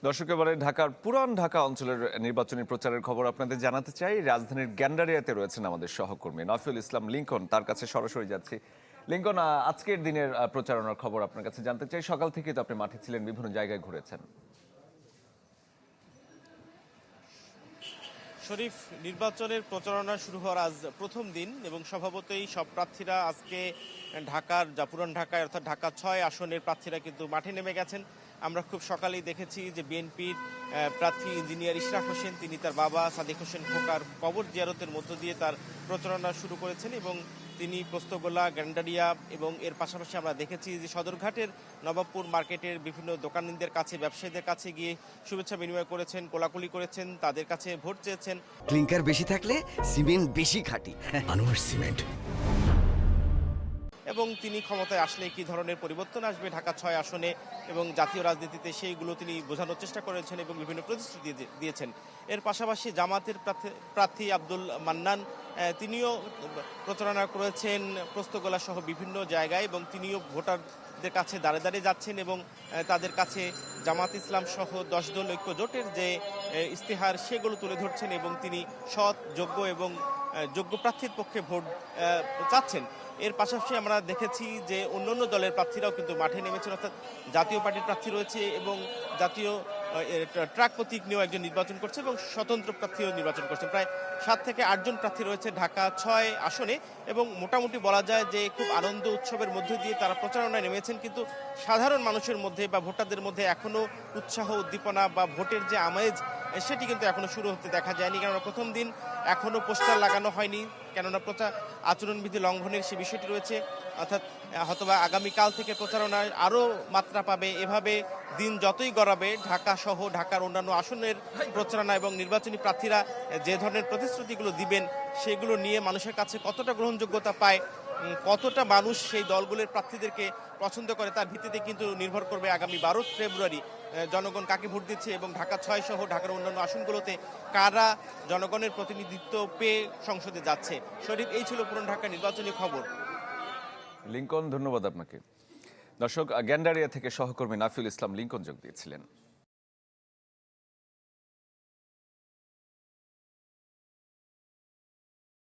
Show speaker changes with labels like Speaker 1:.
Speaker 1: দর্শক, এবারে ঢাকার পুরান ঢাকা অঞ্চলের নির্বাচনী প্রচারের খবর আপনাদের জানাতে চাই। রাজধানীর গ্যান্ডারিয়াতে রয়েছেন আমাদের সহকর্মী নফিউল ইসলাম লিংকন, তার কাছে সরাসরি যাচ্ছি। লিংকন, আজকের দিনের প্রচারণার খবর আপনার কাছে জানতে চাই। সকাল থেকে তো আপনি মাঠে ছিলেন, বিভিন্ন জায়গায় ঘুরেছেন।
Speaker 2: শরীফ, নির্বাচনের প্রচারণা শুরু হওয়ার আজ প্রথম দিন এবং স্বভাবতই সব প্রার্থীরা আজকে ঢাকার পুরান ঢাকায় অর্থাৎ ঢাকা ৬ আসনের প্রার্থীরা কিন্তু মাঠে নেমে গেছেন। আমরা খুব সকালেই দেখেছি যে বিএনপির প্রার্থী ইঞ্জিনিয়ার ইশরাক হোসেন তিনি তার বাবা সাদিক হোসেন খোকার কবর জিয়ারতের মধ্য দিয়ে তার প্রচারণা শুরু করেছেন এবং তিনি পোস্তগোলা, গ্যান্ডারিয়া এবং এর পাশাপাশি আমরা দেখেছি যে সদরঘাটের নবাবপুর মার্কেটের বিভিন্ন দোকানীদের কাছে, ব্যবসায়ীদের কাছে গিয়ে শুভেচ্ছা বিনিময় করেছেন, কোলাকুলি করেছেন, তাদের কাছে ভোট চেয়েছেন।
Speaker 3: ক্লিংকার বেশি থাকলে সিমেন্ট বেশি খাঁটি। আনোয়ার সিমেন্ট।
Speaker 2: এবং তিনি ক্ষমতায় আসলে কি ধরনের পরিবর্তন আসবে ঢাকা ৬ আসনে এবং জাতীয় রাজনীতিতে, সেইগুলো তিনি বোঝানোর চেষ্টা করেছেন এবং বিভিন্ন প্রতিশ্রুতি দিয়েছেন। এর পাশাপাশি জামাতের প্রার্থী আব্দুল মান্নান তিনিও প্রচারণা করেছেন পোস্তগোলা সহ বিভিন্ন জায়গায় এবং তিনিও ভোটারদের কাছে দাঁড়িয়ে দাঁড়িয়ে যাচ্ছেন এবং তাদের কাছে জামাত ইসলাম সহ ১০ দল ঐক্য জোটের যে ইস্তেহার সেগুলো তুলে ধরছেন এবং তিনি সৎ, যোগ্য এবং যোগ্য প্রার্থীর পক্ষে ভোট চাচ্ছেন। এর পাশাপাশি আমরা দেখেছি যে অন্যান্য দলের প্রার্থীরাও কিন্তু মাঠে নেমেছেন, অর্থাৎ জাতীয় পার্টির প্রার্থী রয়েছে এবং জাতীয় ট্রাক প্রতীক নিয়েও একজন নির্বাচন করছে এবং স্বতন্ত্র প্রার্থীও নির্বাচন করছেন। প্রায় ৭ থেকে ৮ জন প্রার্থী রয়েছে ঢাকা ৬ আসনে এবং মোটামুটি বলা যায় যে খুব আনন্দ উৎসবের মধ্য দিয়ে তারা প্রচারণায় নেমেছেন, কিন্তু সাধারণ মানুষের মধ্যে বা ভোটারদের মধ্যে এখনও উৎসাহ, উদ্দীপনা বা ভোটের যে আমেজ সেটি কিন্তু এখনো শুরু হতে দেখা যায়নি। কেননা প্রথম দিন এখনো পোস্টার লাগানো হয়নি, কেননা আচরণবিধি লঙ্ঘনের সে বিষয়টি রয়েছে। অর্থাৎ হয়তোবা আগামীকাল থেকে প্রচারণায় আরও মাত্রা পাবে। এভাবে দিন যতই গড়াবে ঢাকা সহ ঢাকার অন্যান্য আসনের প্রচারণা এবং নির্বাচনী প্রার্থীরা যে ধরনের প্রতিশ্রুতিগুলো দিবেন সেগুলো নিয়ে মানুষের কাছে কতটা গ্রহণযোগ্যতা পায়, কতটা মানুষ সেই দলগুলোর প্রার্থীদেরকে পছন্দ করে, তার ভিত্তিতে কিন্তু নির্ভর করবে আগামী ১২ ফেব্রুয়ারি জনগণ কাকে ভোট দিচ্ছে এবং ঢাকা ৬ সহ ঢাকার অন্যান্য আসনগুলোতে কারা জনগণের প্রতিনিধিত্ব পেয়ে সংসদে যাচ্ছে। শরীফ, এই ছিল পুরান ঢাকা নির্বাচনী খবর।
Speaker 1: লিংকন, ধন্যবাদ আপনাকে। দর্শক, গ্যান্ডারিয়া থেকে সহকর্মী নাফিউল ইসলাম লিংকন যোগ দিয়েছিলেন।